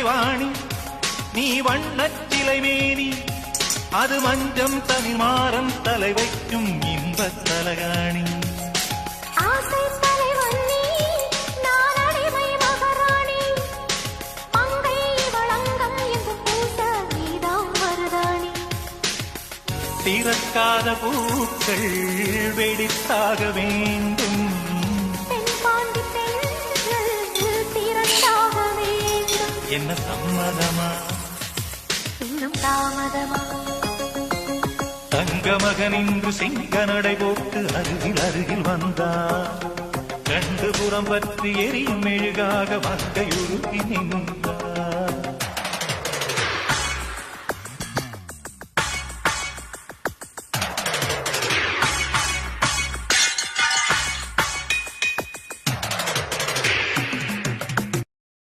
கலைவாணி நீ வண்ணச்சிலை மேனி அது மஞ்சம் தனிமாறம் தலை வைக்கும் இன்பத் தலகாணி திறக்காத பூக்கள் வெடித்தாக வேண்டும் என்ன சம்மதமா இன்னும் தாமதமா தங்க மகன் இன்று சிங்க நடை போட்டு அருகில் அருகில் வந்தார் கண்டு புறம் பற்றி எரியும் மெழுகாக மங்கையுருகி நின்றார்